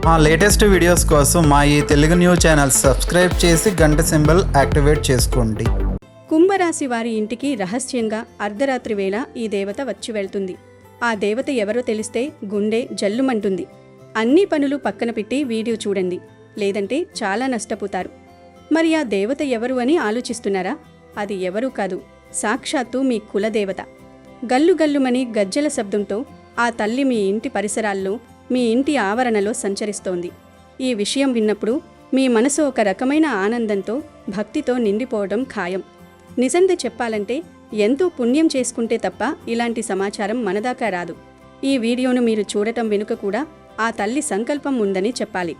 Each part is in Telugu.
మా లేటెస్ట్ వీడియోస్ కోసం మా ఈ తెలుగు న్యూస్ ఛానల్ సబ్స్క్రైబ్ చేసి గంట సింబల్ యాక్టివేట్ చేసుకోండి. కుంభరాశి వారి ఇంటికి రహస్యంగా అర్ధరాత్రి వేళ ఈ దేవత వచ్చి వెళ్తుంది. ఆ దేవత ఎవరో తెలిస్తే గుండె జల్లుమంటుంది. అన్ని పనులు పక్కన పెట్టి వీడియో చూడండి, లేదంటే చాలా నష్టపోతారు. మరి ఆ దేవత ఎవరు అని ఆలోచిస్తున్నారా? అది ఎవరూ కాదు, సాక్షాత్తు మీ కులదేవత. గల్లు గల్లుమని గజ్జల శబ్దంతో ఆ తల్లి మీ ఇంటి పరిసరాల్లో, మీ ఇంటి ఆవరణలో సంచరిస్తోంది. ఈ విషయం విన్నప్పుడు మీ మనసు ఒక రకమైన ఆనందంతో, భక్తితో నిండిపోవడం ఖాయం. నిజంగా చెప్పాలంటే ఎంతో పుణ్యం చేసుకుంటే తప్ప ఇలాంటి సమాచారం మనదాకా రాదు. ఈ వీడియోను మీరు చూడటం వెనుక కూడా ఆ తల్లి సంకల్పం ఉందని చెప్పాలి.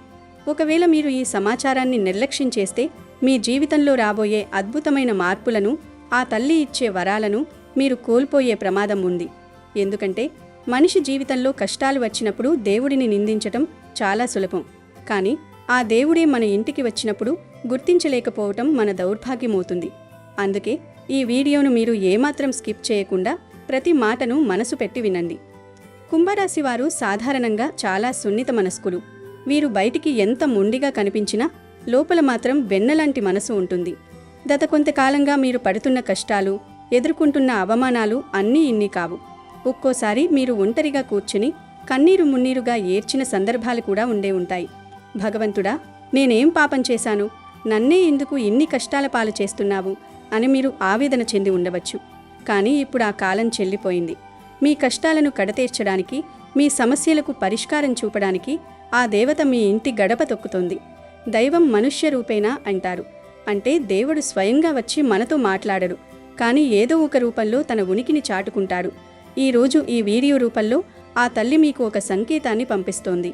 ఒకవేళ మీరు ఈ సమాచారాన్ని నిర్లక్ష్యం చేస్తే మీ జీవితంలో రాబోయే అద్భుతమైన మార్పులను, ఆ తల్లి ఇచ్చే వరాలను మీరు కోల్పోయే ప్రమాదం ఉంది. ఎందుకంటే మనిషి జీవితంలో కష్టాలు వచ్చినప్పుడు దేవుడిని నిందించటం చాలా సులభం. కానీ ఆ దేవుడే మన ఇంటికి వచ్చినప్పుడు గుర్తించలేకపోవటం మన దౌర్భాగ్యమవుతుంది. అందుకే ఈ వీడియోను మీరు ఏమాత్రం స్కిప్ చేయకుండా ప్రతి మాటను మనసు పెట్టి వినండి. కుంభరాశి వారు సాధారణంగా చాలా సున్నిత మనస్కులు. వీరు బయటికి ఎంత మొండిగా కనిపించినా లోపల మాత్రం వెన్నలాంటి మనసు ఉంటుంది. గత కొంతకాలంగా మీరు పడుతున్న కష్టాలు, ఎదుర్కొంటున్న అవమానాలు అన్నీ ఇన్ని కావు. ఒక్కోసారి మీరు ఒంటరిగా కూర్చుని కన్నీరు మున్నీరుగా ఏడ్చిన సందర్భాలు కూడా ఉండే ఉంటాయి. భగవంతుడా, నేనేం పాపం చేశాను, నన్నే ఎందుకు ఇన్ని కష్టాల పాలు చేస్తున్నావు అని మీరు ఆవేదన చెంది ఉండవచ్చు. కానీ ఇప్పుడు ఆ కాలం చెల్లిపోయింది. మీ కష్టాలను కడతీర్చడానికి, మీ సమస్యలకు పరిష్కారం చూపడానికి ఆ దేవత మీ ఇంటి గడప తొక్కుతోంది. దైవం మనుష్య రూపేణా అంటారు. అంటే దేవుడు స్వయంగా వచ్చి మనతో మాట్లాడడు, కానీ ఏదో ఒక రూపంలో తన ఉనికిని చాటుకుంటాడు. ఈరోజు ఈ వీడియో రూపంలో ఆ తల్లి మీకు ఒక సంకేతాన్ని పంపిస్తోంది.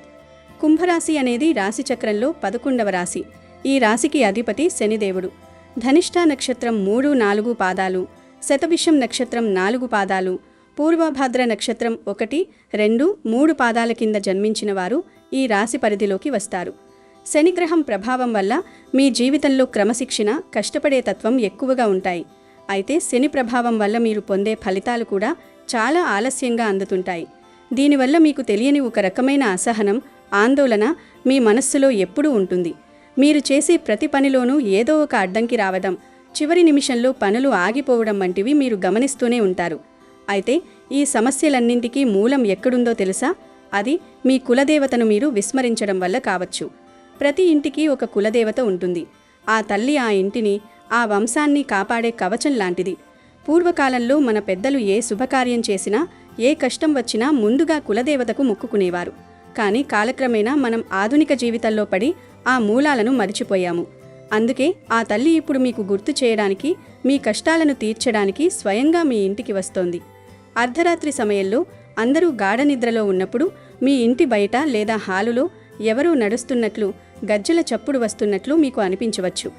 కుంభరాశి అనేది రాశిచక్రంలో 11వ రాశి. ఈ రాశికి అధిపతి శనిదేవుడు. ధనిష్ఠా నక్షత్రం 3, 4 పాదాలు, శతభిషం నక్షత్రం 4 పాదాలు, పూర్వభాద్ర నక్షత్రం 1, 2, 3 పాదాల కింద జన్మించిన వారు ఈ రాశి పరిధిలోకి వస్తారు. శనిగ్రహం ప్రభావం వల్ల మీ జీవితంలో క్రమశిక్షణ, కష్టపడే తత్వం ఎక్కువగా ఉంటాయి. అయితే శని ప్రభావం వల్ల మీరు పొందే ఫలితాలు కూడా చాలా ఆలస్యంగా అందుతుంటాయి. దీనివల్ల మీకు తెలియని ఒక రకమైన అసహనం, ఆందోళన మీ మనస్సులో ఎప్పుడూ ఉంటుంది. మీరు చేసే ప్రతి పనిలోనూ ఏదో ఒక అడ్డంకి రావడం, చివరి నిమిషంలో పనులు ఆగిపోవడం వంటివి మీరు గమనిస్తూనే ఉంటారు. అయితే ఈ సమస్యలన్నింటికీ మూలం ఎక్కడుందో తెలుసా? అది మీ కులదేవతను మీరు విస్మరించడం వల్ల కావచ్చు. ప్రతి ఇంటికి ఒక కులదేవత ఉంటుంది. ఆ తల్లి ఆ ఇంటిని, ఆ వంశాన్ని కాపాడే కవచం లాంటిది. పూర్వకాలంలో మన పెద్దలు ఏ శుభకార్యం చేసినా, ఏ కష్టం వచ్చినా ముందుగా కులదేవతకు మొక్కుకునేవారు. కానీ కాలక్రమేణా మనం ఆధునిక జీవితంలో పడి ఆ మూలాలను మరిచిపోయాము. అందుకే ఆ తల్లి ఇప్పుడు మీకు గుర్తు చేయడానికి, మీ కష్టాలను తీర్చడానికి స్వయంగా మీ ఇంటికి వస్తోంది. అర్ధరాత్రి సమయంలో అందరూ గాఢ నిద్రలో ఉన్నప్పుడు మీ ఇంటి బయట లేదా హాలులో ఎవరూ నడుస్తున్నట్లు, గజ్జల చప్పుడు వస్తున్నట్లు మీకు అనిపించవచ్చు.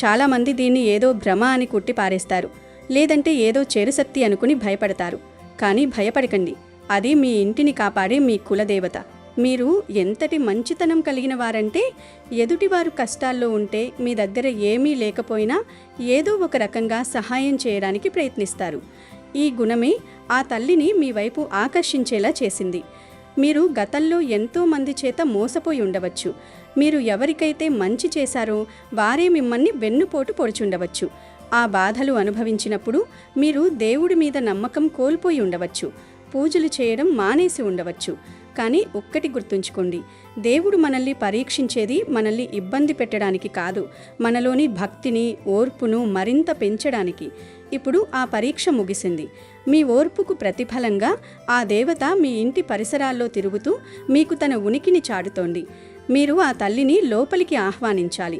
చాలామంది దీన్ని ఏదో భ్రమ అని కొట్టిపారేస్తారు, లేదంటే ఏదో చెరుసత్తి అనుకుని భయపడతారు. కానీ భయపడకండి, అది మీ ఇంటిని కాపాడే మీ కులదేవత. మీరు ఎంతటి మంచితనం కలిగిన వారంటే, ఎదుటివారు కష్టాల్లో ఉంటే మీ దగ్గర ఏమీ లేకపోయినా ఏదో ఒక రకంగా సహాయం చేయడానికి ప్రయత్నిస్తారు. ఈ గుణమే ఆ తల్లిని మీ వైపు ఆకర్షించేలా చేసింది. మీరు గతంలో ఎంతో మంది చేత మోసపోయి ఉండవచ్చు. మీరు ఎవరికైతే మంచి చేశారో వారే మిమ్మల్ని వెన్నుపోటు పొడిచుండవచ్చు. ఆ బాధలు అనుభవించినప్పుడు మీరు దేవుడి మీద నమ్మకం కోల్పోయి ఉండవచ్చు. పూజలు చేయడం మానేసి ఉండవచ్చు. కానీ ఒక్కటి గుర్తుంచుకోండి, దేవుడు మనల్ని పరీక్షించేది మనల్ని ఇబ్బంది పెట్టడానికి కాదు, మనలోని భక్తిని, ఓర్పును మరింత పెంచడానికి. ఇప్పుడు ఆ పరీక్ష ముగిసింది. మీ ఓర్పుకు ప్రతిఫలంగా ఆ దేవత మీ ఇంటి పరిసరాల్లో తిరుగుతూ మీకు తన ఉనికిని చాటుతోంది. మీరు ఆ తల్లిని లోపలికి ఆహ్వానించాలి.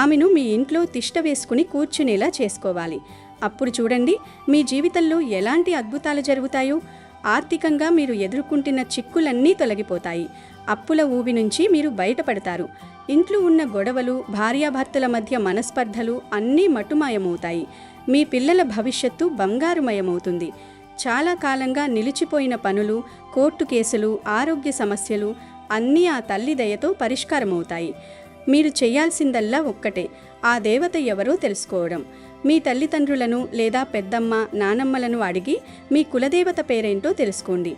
ఆమెను మీ ఇంట్లో తిష్ట వేసుకుని కూర్చునేలా చేసుకోవాలి. అప్పుడు చూడండి, మీ జీవితంలో ఎలాంటి అద్భుతాలు జరుగుతాయో. ఆర్థికంగా మీరు ఎదుర్కొంటున్న చిక్కులన్నీ తొలగిపోతాయి. అప్పుల ఊబి నుంచి మీరు బయటపడతారు. ఇంట్లో ఉన్న గొడవలు, భార్యాభర్తల మధ్య మనస్పర్ధలు అన్నీ మటుమాయమవుతాయి. మీ పిల్లల భవిష్యత్తు బంగారుమయమవుతుంది. చాలా కాలంగా నిలిచిపోయిన పనులు, కోర్టు కేసులు, ఆరోగ్య సమస్యలు అన్నీ ఆ తల్లి దయతో పరిష్కారమవుతాయి. మీరు చేయాల్సిందల్లా ఒక్కటే, ఆ దేవత ఎవరో తెలుసుకోవడం. మీ తల్లిదండ్రులను లేదా పెద్దమ్మ, నానమ్మలను అడిగి మీ కులదేవత పేరేంటో తెలుసుకోండి.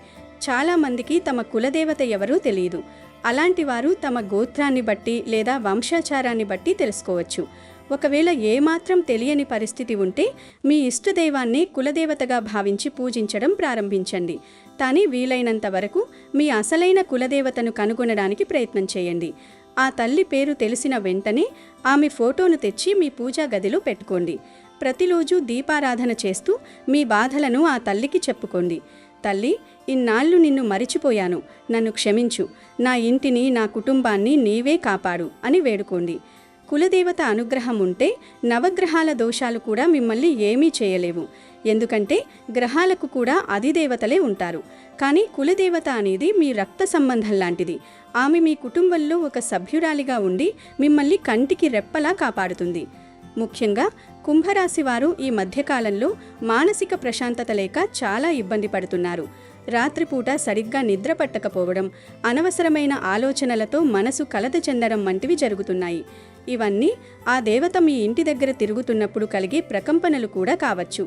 చాలామందికి తమ కులదేవత ఎవరూ తెలియదు. అలాంటి వారు తమ గోత్రాన్ని బట్టి లేదా వంశాచారాన్ని బట్టి తెలుసుకోవచ్చు. ఒకవేళ ఏమాత్రం తెలియని పరిస్థితి ఉంటే మీ ఇష్టదైవాన్ని కులదేవతగా భావించి పూజించడం ప్రారంభించండి. కానీ వీలైనంత వరకు మీ అసలైన కులదేవతను కనుగొనడానికి ప్రయత్నం చేయండి. ఆ తల్లి పేరు తెలిసిన వెంటనే ఆమె ఫోటోను తెచ్చి మీ పూజా గదిలో పెట్టుకోండి. ప్రతిరోజు దీపారాధన చేస్తూ మీ బాధలను ఆ తల్లికి చెప్పుకోండి. తల్లి, ఇన్నాళ్ళు నిన్ను మరిచిపోయాను, నన్ను క్షమించు, నా ఇంటిని నా కుటుంబాన్ని నీవే కాపాడు అని వేడుకోండి. కులదేవత అనుగ్రహం ఉంటే నవగ్రహాల దోషాలు కూడా మిమ్మల్ని ఏమీ చేయలేవు. ఎందుకంటే గ్రహాలకు కూడా అధిదేవతలే ఉంటారు. కానీ కులదేవత అనేది మీ రక్త సంబంధం లాంటిది. ఆమె మీ కుటుంబంలో ఒక సభ్యురాలిగా ఉండి మిమ్మల్ని కంటికి రెప్పలా కాపాడుతుంది. ముఖ్యంగా కుంభరాశి వారు ఈ మధ్యకాలంలో మానసిక ప్రశాంతత లేక చాలా ఇబ్బంది పడుతున్నారు. రాత్రిపూట సరిగ్గా నిద్ర పట్టకపోవడం, అనవసరమైన ఆలోచనలతో మనసు కలత చెందడం వంటివి జరుగుతున్నాయి. ఇవన్నీ ఆ దేవత మీ ఇంటి దగ్గర తిరుగుతున్నప్పుడు కలిగే ప్రకంపనలు కూడా కావచ్చు.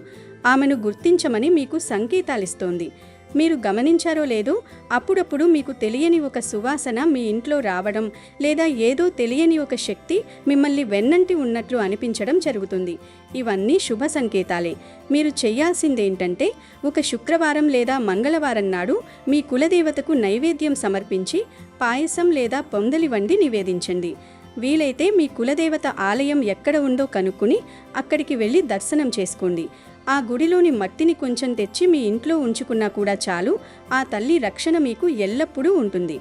ఆమెను గుర్తించమని మీకు సంకేతాలిస్తోంది. మీరు గమనించారో లేదో, అప్పుడప్పుడు మీకు తెలియని ఒక సువాసన మీ ఇంట్లో రావడం, లేదా ఏదో తెలియని ఒక శక్తి మిమ్మల్ని వెన్నంటి ఉన్నట్లు అనిపించడం జరుగుతుంది. ఇవన్నీ శుభ సంకేతాలే. మీరు చెయ్యాల్సిందేంటంటే, ఒక శుక్రవారం లేదా మంగళవారం నాడు మీ కులదేవతకు నైవేద్యం సమర్పించి పాయసం లేదా పొందలి వండి నివేదించండి. వీలైతే మీ కులదేవత ఆలయం ఎక్కడ ఉందో కనుక్కుని అక్కడికి వెళ్ళి దర్శనం చేసుకోండి. ఆ గుడిలోని మట్టిని కొంచెం తెచ్చి మీ ఇంట్లో ఉంచుకున్నా కూడా చాలు. ఆ తల్లి రక్షణ మీకు ఎల్లప్పుడూ ఉంటుంది.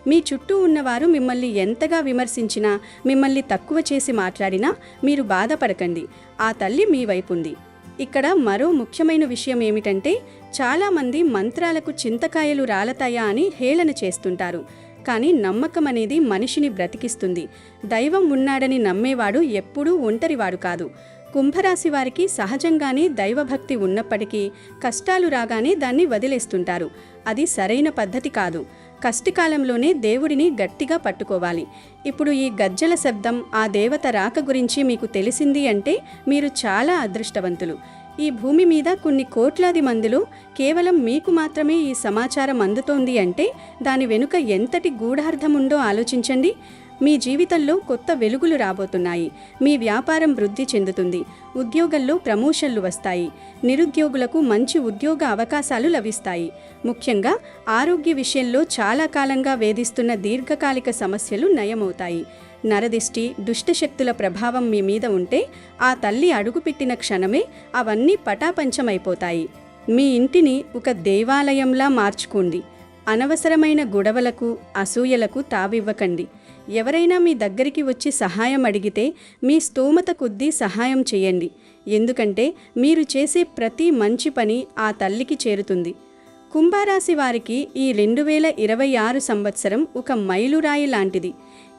మీ చుట్టూ ఉన్నవారు మిమ్మల్ని ఎంతగా విమర్శించినా, మిమ్మల్ని తక్కువ చేసి మాట్లాడినా మీరు బాధపడకండి. ఆ తల్లి మీ వైపుంది. ఇక్కడ మరో ముఖ్యమైన విషయం ఏమిటంటే, చాలామంది మంత్రాలకు చింతకాయలు రాలతాయా అని హేళన చేస్తుంటారు. కానీ నమ్మకం అనేది మనిషిని బ్రతికిస్తుంది. దైవం ఉన్నాడని నమ్మేవాడు ఎప్పుడూ ఒంటరివాడు కాదు. కుంభరాశి వారికి సహజంగానే దైవభక్తి ఉన్నప్పటికీ కష్టాలు రాగానే దాన్ని వదిలేస్తుంటారు. అది సరైన పద్ధతి కాదు. కష్టకాలంలోనే దేవుడిని గట్టిగా పట్టుకోవాలి. ఇప్పుడు ఈ గజ్జల శబ్దం, ఆ దేవత రాక గురించి మీకు తెలిసింది అంటే మీరు చాలా అదృష్టవంతులు. ఈ భూమి మీద కొన్ని కోట్లాది మందిలో కేవలం మీకు మాత్రమే ఈ సమాచారం అందుతోంది అంటే దాని వెనుక ఎంతటి గూఢార్థముందో ఆలోచించండి. మీ జీవితంలో కొత్త వెలుగులు రాబోతున్నాయి. మీ వ్యాపారం వృద్ధి చెందుతుంది. ఉద్యోగంలో ప్రమోషన్లు వస్తాయి. నిరుద్యోగులకు మంచి ఉద్యోగ అవకాశాలు లభిస్తాయి. ముఖ్యంగా ఆరోగ్య విషయంలో చాలా కాలంగా వేధిస్తున్న దీర్ఘకాలిక సమస్యలు నయమవుతాయి. నరదిష్టి, దుష్టశక్తుల ప్రభావం మీ మీద ఉంటే ఆ తల్లి అడుగుపెట్టిన క్షణమే అవన్నీ పటాపంచమైపోతాయి. మీ ఇంటిని ఒక దేవాలయంలా మార్చుకోండి. అనవసరమైన గొడవలకు, అసూయలకు తావివ్వకండి. ఎవరైనా మీ దగ్గరికి వచ్చి సహాయం అడిగితే మీ స్తోమత కొద్దీ సహాయం చేయండి. ఎందుకంటే మీరు చేసే ప్రతి మంచి పని ఆ తల్లికి చేరుతుంది. కుంభరాశి వారికి ఈ 2026 సంవత్సరం ఒక మైలురాయి లాంటిది.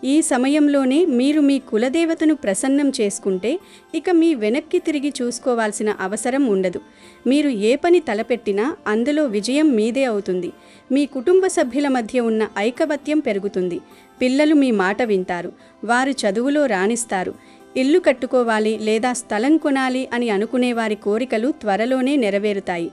ఈ సమయంలోనే మీరు మీ కులదేవతను ప్రసన్నం చేసుకుంటే ఇక మీ వెనక్కి తిరిగి చూసుకోవాల్సిన అవసరం ఉండదు. మీరు ఏ పని తలపెట్టినా అందులో విజయం మీదే అవుతుంది. మీ కుటుంబ సభ్యుల మధ్య ఉన్న ఐకమత్యం పెరుగుతుంది. పిల్లలు మీ మాట వింటారు. వారు చదువులో రాణిస్తారు. ఇల్లు కట్టుకోవాలి లేదా స్థలం కొనాలి అని అనుకునే వారి కోరికలు త్వరలోనే నెరవేరుతాయి.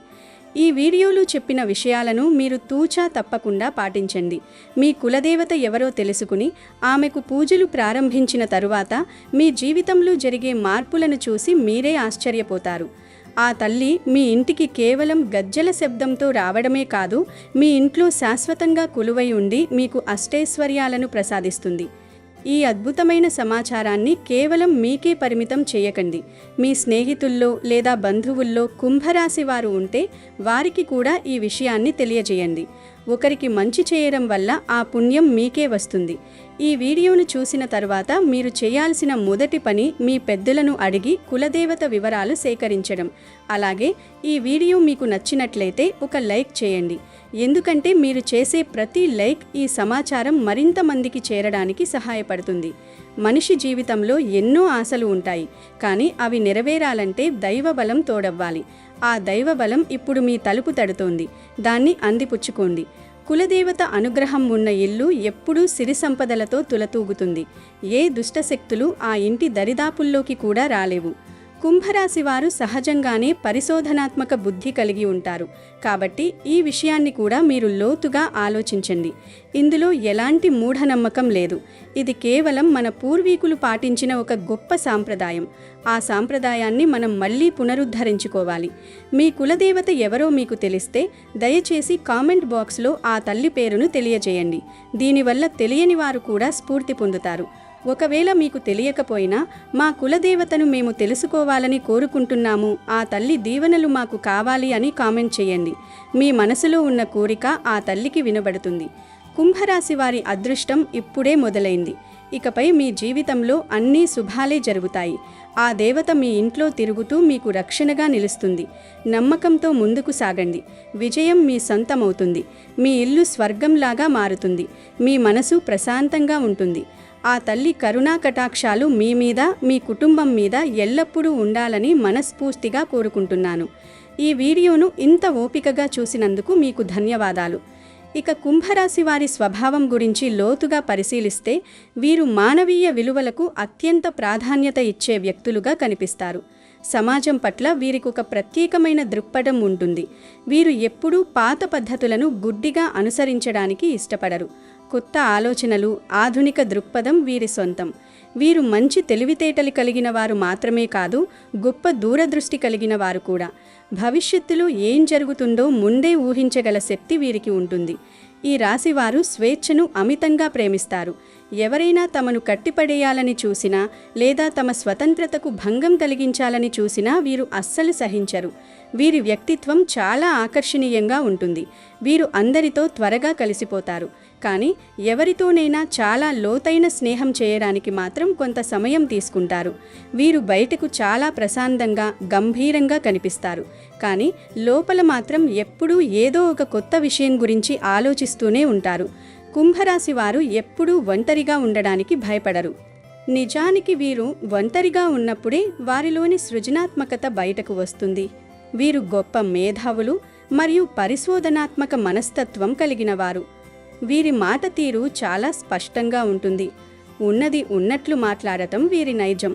ఈ వీడియోలో చెప్పిన విషయాలను మీరు తూచా తప్పకుండా పాటించండి. మీ కులదేవత ఎవరో తెలుసుకుని ఆమెకు పూజలు ప్రారంభించిన తరువాత మీ జీవితంలో జరిగే మార్పులను చూసి మీరే ఆశ్చర్యపోతారు. ఆ తల్లి మీ ఇంటికి కేవలం గజ్జల శబ్దంతో రావడమే కాదు, మీ ఇంట్లో శాశ్వతంగా కొలువై ఉండి మీకు అష్టైశ్వర్యాలను ప్రసాదిస్తుంది. ఈ అద్భుతమైన సమాచారాన్ని కేవలం మీకే పరిమితం చేయకండి. మీ స్నేహితుల్లో లేదా బంధువుల్లో కుంభరాశి వారు ఉంటే వారికి కూడా ఈ విషయాన్ని తెలియజేయండి. ఒకరికి మంచి చేయడం వల్ల ఆ పుణ్యం మీకే వస్తుంది. ఈ వీడియోను చూసిన తర్వాత మీరు చేయాల్సిన మొదటి పని మీ పెద్దలను అడిగి కులదేవత వివరాలు సేకరించడం. అలాగే ఈ వీడియో మీకు నచ్చినట్లయితే ఒక లైక్ చేయండి. ఎందుకంటే మీరు చేసే ప్రతి లైక్ ఈ సమాచారం మరింత మందికి చేరడానికి సహాయపడుతుంది. మనిషి జీవితంలో ఎన్నో ఆశలు ఉంటాయి, కానీ అవి నెరవేరాలంటే దైవబలం తోడవ్వాలి. ఆ దైవబలం ఇప్పుడు మీ తలుపు తడుతోంది. దాన్ని అందిపుచ్చుకోండి. కులదేవత అనుగ్రహం ఉన్న ఇల్లు ఎప్పుడూ సిరి సంపదలతో తులతూగుతుంది. ఏ దుష్టశక్తులు ఆ ఇంటి దరిదాపుల్లోకి కూడా రాలేవు. కుంభరాశి వారు సహజంగానే పరిశోధనాత్మక బుద్ధి కలిగి ఉంటారు. కాబట్టి ఈ విషయాన్ని కూడా మీరు లోతుగా ఆలోచించండి. ఇందులో ఎలాంటి మూఢనమ్మకం లేదు. ఇది కేవలం మన పూర్వీకులు పాటించిన ఒక గొప్ప సాంప్రదాయం. ఆ సాంప్రదాయాన్ని మనం మళ్ళీ పునరుద్ధరించుకోవాలి. మీ కులదేవత ఎవరో మీకు తెలిస్తే దయచేసి కామెంట్ బాక్స్లో ఆ తల్లి పేరును తెలియజేయండి. దీనివల్ల తెలియని వారు కూడా స్ఫూర్తి పొందుతారు. ఒకవేళ మీకు తెలియకపోయినా మా కులదేవతను మేము తెలుసుకోవాలని కోరుకుంటున్నాము, ఆ తల్లి దీవెనలు మాకు కావాలి అని కామెంట్ చేయండి. మీ మనసులో ఉన్న కోరిక ఆ తల్లికి వినబడుతుంది. కుంభరాశి వారి అదృష్టం ఇప్పుడే మొదలైంది. ఇకపై మీ జీవితంలో అన్నీ శుభాలే జరుగుతాయి. ఆ దేవత మీ ఇంట్లో తిరుగుతూ మీకు రక్షణగా నిలుస్తుంది. నమ్మకంతో ముందుకు సాగండి. విజయం మీ సొంతమవుతుంది. మీ ఇల్లు స్వర్గంలాగా మారుతుంది. మీ మనసు ప్రశాంతంగా ఉంటుంది. ఆ తల్లి కరుణా కటాక్షాలు మీ మీద, మీ కుటుంబం మీద ఎల్లప్పుడూ ఉండాలని మనస్ఫూర్తిగా కోరుకుంటున్నాను. ఈ వీడియోను ఇంత ఓపికగా చూసినందుకు మీకు ధన్యవాదాలు. ఇక కుంభరాశి వారి స్వభావం గురించి లోతుగా పరిశీలిస్తే వీరు మానవీయ విలువలకు అత్యంత ప్రాధాన్యత ఇచ్చే వ్యక్తులుగా కనిపిస్తారు. సమాజం పట్ల వీరికి ఒక ప్రత్యేకమైన దృక్పథం ఉంటుంది. వీరు ఎప్పుడూ పాత పద్ధతులను గుడ్డిగా అనుసరించడానికి ఇష్టపడరు. కొత్త ఆలోచనలు, ఆధునిక దృక్పథం వీరి సొంతం. వీరు మంచి తెలివితేటలు కలిగిన వారు మాత్రమే కాదు, గొప్ప దూరదృష్టి కలిగిన వారు కూడా. భవిష్యత్తులో ఏం జరుగుతుందో ముందే ఊహించగల శక్తి వీరికి ఉంటుంది. ఈ రాశివారు స్వేచ్ఛను అమితంగా ప్రేమిస్తారు. ఎవరైనా తమను కట్టిపడేయాలని చూసినా లేదా తమ స్వతంత్రతకు భంగం కలిగించాలని చూసినా వీరు అస్సలు సహించరు. వీరి వ్యక్తిత్వం చాలా ఆకర్షణీయంగా ఉంటుంది. వీరు అందరితో త్వరగా కలిసిపోతారు. కానీ ఎవరితోనైనా చాలా లోతైన స్నేహం చేయడానికి మాత్రం కొంత సమయం తీసుకుంటారు. వీరు బయటకు చాలా ప్రశాంతంగా, గంభీరంగా కనిపిస్తారు. కానీ లోపల మాత్రం ఎప్పుడూ ఏదో ఒక కొత్త విషయం గురించి ఆలోచిస్తూనే ఉంటారు. కుంభరాశి వారు ఎప్పుడూ ఒంటరిగా ఉండడానికి భయపడరు. నిజానికి వీరు ఒంటరిగా ఉన్నప్పుడే వారిలోని సృజనాత్మకత బయటకు వస్తుంది. వీరు గొప్ప మేధావులు మరియు పరిశోధనాత్మక మనస్తత్వం కలిగిన వారు. వీరి మాట తీరు చాలా స్పష్టంగా ఉంటుంది. ఉన్నది ఉన్నట్లు మాట్లాడటం వీరి నైజం.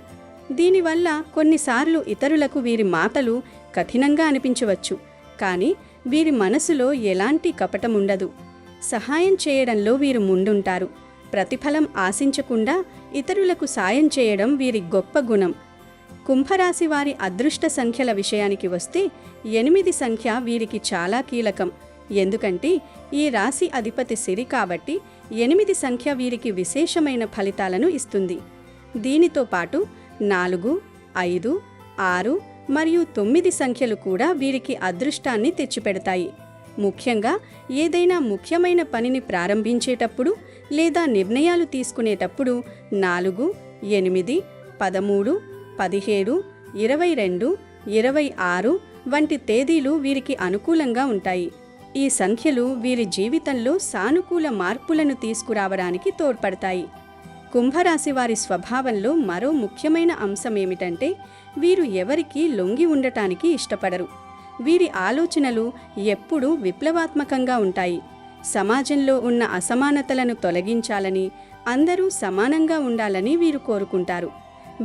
దీనివల్ల కొన్నిసార్లు ఇతరులకు వీరి మాటలు కఠినంగా అనిపించవచ్చు. కానీ వీరి మనసులో ఎలాంటి కపటం ఉండదు. సహాయం చేయడంలో వీరు ముందుంటారు. ప్రతిఫలం ఆశించకుండా ఇతరులకు సాయం చేయడం వీరి గొప్ప గుణం. కుంభరాశి వారి అదృష్ట సంఖ్యల విషయానికి వస్తే 8 సంఖ్య వీరికి చాలా కీలకం. ఎందుకంటే ఈ రాశి అధిపతి సిరి కాబట్టి 8 సంఖ్య వీరికి విశేషమైన ఫలితాలను ఇస్తుంది. దీనితో పాటు 4, 5, 6 మరియు 9 సంఖ్యలు కూడా వీరికి అదృష్టాన్ని తెచ్చిపెడతాయి. ముఖ్యంగా ఏదైనా ముఖ్యమైన పనిని ప్రారంభించేటప్పుడు లేదా నిర్ణయాలు తీసుకునేటప్పుడు 4, 8, 13, 17, 22, 26 వంటి తేదీలు వీరికి అనుకూలంగా ఉంటాయి. ఈ సంఖ్యలు వీరి జీవితంలో సానుకూల మార్పులను తీసుకురావడానికి తోడ్పడతాయి. కుంభరాశి వారి స్వభావంలో మరో ముఖ్యమైన అంశం ఏమిటంటే వీరు ఎవరికీ లొంగి ఉండటానికి ఇష్టపడరు. వీరి ఆలోచనలు ఎప్పుడూ విప్లవాత్మకంగా ఉంటాయి. సమాజంలో ఉన్న అసమానతలను తొలగించాలని, అందరూ సమానంగా ఉండాలని వీరు కోరుకుంటారు.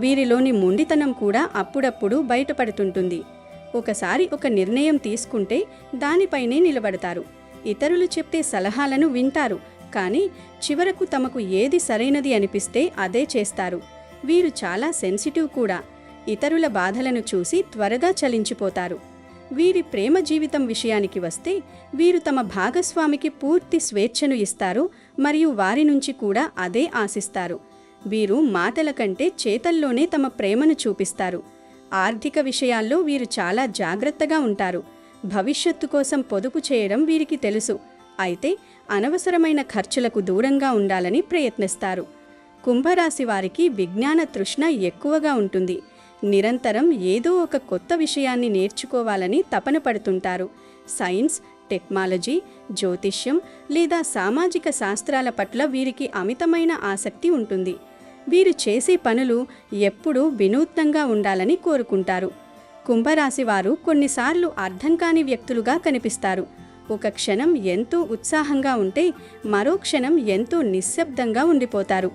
వీరిలోని మొండితనం కూడా అప్పుడప్పుడు బయటపడుతుంటుంది. ఒకసారి ఒక నిర్ణయం తీసుకుంటే దానిపైనే నిలబడతారు. ఇతరులు చెప్పే సలహాలను వింటారు. కానీ చివరకు తమకు ఏది సరైనది అనిపిస్తే అదే చేస్తారు. వీరు చాలా సెన్సిటివ్ కూడా. ఇతరుల బాధలను చూసి త్వరగా చలించిపోతారు. వీరి ప్రేమ జీవితం విషయానికి వస్తే వీరు తమ భాగస్వామికి పూర్తి స్వేచ్ఛను ఇస్తారు మరియు వారి నుంచి కూడా అదే ఆశిస్తారు. వీరు మాటల కంటే చేతల్లోనే తమ ప్రేమను చూపిస్తారు. ఆర్థిక విషయాల్లో వీరు చాలా జాగ్రత్తగా ఉంటారు. భవిష్యత్తు కోసం పొదుపు చేయడం వీరికి తెలుసు. అయితే అనవసరమైన ఖర్చులకు దూరంగా ఉండాలని ప్రయత్నిస్తారు. కుంభరాశి వారికి విజ్ఞాన తృష్ణ ఎక్కువగా ఉంటుంది. నిరంతరం ఏదో ఒక కొత్త విషయాన్ని నేర్చుకోవాలని తపన పడుతుంటారు. సైన్స్, టెక్నాలజీ, జ్యోతిష్యం లేదా సామాజిక శాస్త్రాల పట్ల వీరికి అమితమైన ఆసక్తి ఉంటుంది. వీరు చేసే పనులు ఎప్పుడూ వినూత్నంగా ఉండాలని కోరుకుంటారు. కుంభరాశి వారు కొన్నిసార్లు అర్థం కాని వ్యక్తులుగా కనిపిస్తారు. ఒక క్షణం ఎంతో ఉత్సాహంగా ఉంటే మరో క్షణం ఎంతో నిశ్శబ్దంగా ఉండిపోతారు.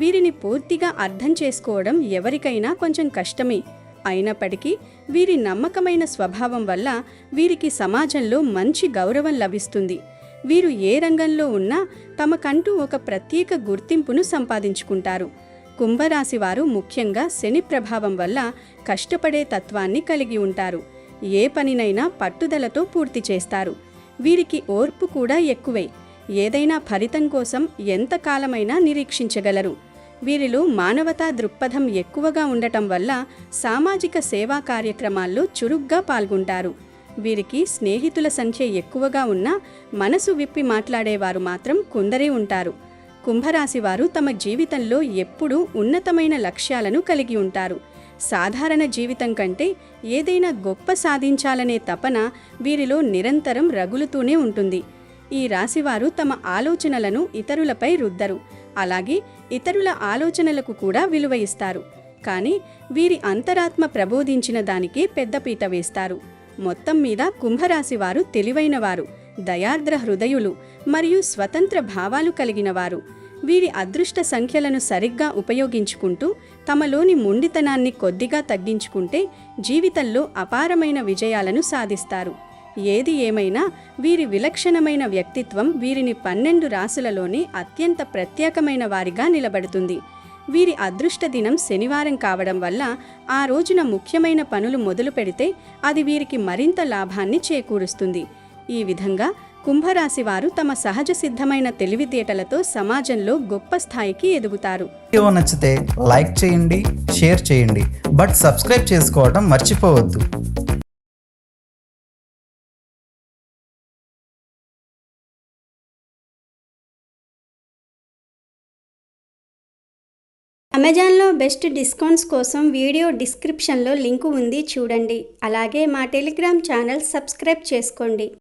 వీరిని పూర్తిగా అర్థం చేసుకోవడం ఎవరికైనా కొంచెం కష్టమే. అయినప్పటికీ వీరి నమ్మకమైన స్వభావం వల్ల వీరికి సమాజంలో మంచి గౌరవం లభిస్తుంది. వీరు ఏ రంగంలో ఉన్నా తమకంటూ ఒక ప్రత్యేక గుర్తింపును సంపాదించుకుంటారు. కుంభరాశి వారు ముఖ్యంగా శని ప్రభావం వల్ల కష్టపడే తత్వాన్ని కలిగి ఉంటారు. ఏ పనినైనా పట్టుదలతో పూర్తి చేస్తారు. వీరికి ఓర్పు కూడా ఎక్కువే. ఏదైనా ఫలితం కోసం ఎంతకాలమైనా నిరీక్షించగలరు. వీరిలో మానవతా దృక్పథం ఎక్కువగా ఉండటం వల్ల సామాజిక సేవా కార్యక్రమాల్లో చురుగ్గా పాల్గొంటారు. వీరికి స్నేహితుల సంఖ్య ఎక్కువగా ఉన్నా మనసు విప్పి మాట్లాడేవారు మాత్రం కొందరే ఉంటారు. కుంభరాశి వారు తమ జీవితంలో ఎప్పుడూ ఉన్నతమైన లక్ష్యాలను కలిగి ఉంటారు. సాధారణ జీవితం కంటే ఏదైనా గొప్ప సాధించాలనే తపన వీరిలో నిరంతరం రగులుతూనే ఉంటుంది. ఈ రాశివారు తమ ఆలోచనలను ఇతరులపై రుద్దరు. అలాగే ఇతరుల ఆలోచనలకు కూడా విలువ ఇస్తారు. కానీ వీరి అంతరాత్మ ప్రబోధించిన దానికే పెద్దపీట వేస్తారు. మొత్తం మీద కుంభరాశివారు తెలివైనవారు, దయార్ద్ర హృదయులు మరియు స్వతంత్ర భావాలు కలిగినవారు. వీరి అదృష్ట సంఖ్యలను సరిగ్గా ఉపయోగించుకుంటూ తమలోని మొండితనాన్ని కొద్దిగా తగ్గించుకుంటే జీవితంలో అపారమైన విజయాలను సాధిస్తారు. ఏది ఏమైనా వీరి విలక్షణమైన వ్యక్తిత్వం వీరిని 12 రాశులలోనే అత్యంత ప్రత్యేకమైన వారిగా నిలబడుతుంది. వీరి అదృష్ట దినం శనివారం కావడం వల్ల ఆ రోజున ముఖ్యమైన పనులు మొదలు పెడితే అది వీరికి మరింత లాభాన్ని చేకూరుస్తుంది. ఈ విధంగా కుంభరాశి వారు తమ సహజ సిద్ధమైన తెలివితేటలతో సమాజంలో గొప్ప స్థాయికి ఎదుగుతారు. వీడియో నచ్చితే లైక్ చేయండి, షేర్ చేయండి, బట్ సబ్స్క్రైబ్ చేసుకోవడం మర్చిపోవద్దు. అమెజాన్లో బెస్ట్ డిస్కౌంట్స్ కోసం వీడియో డిస్క్రిప్షన్లో లింకు ఉంది, చూడండి. అలాగే మా టెలిగ్రామ్ ఛానల్ సబ్స్క్రైబ్ చేసుకోండి.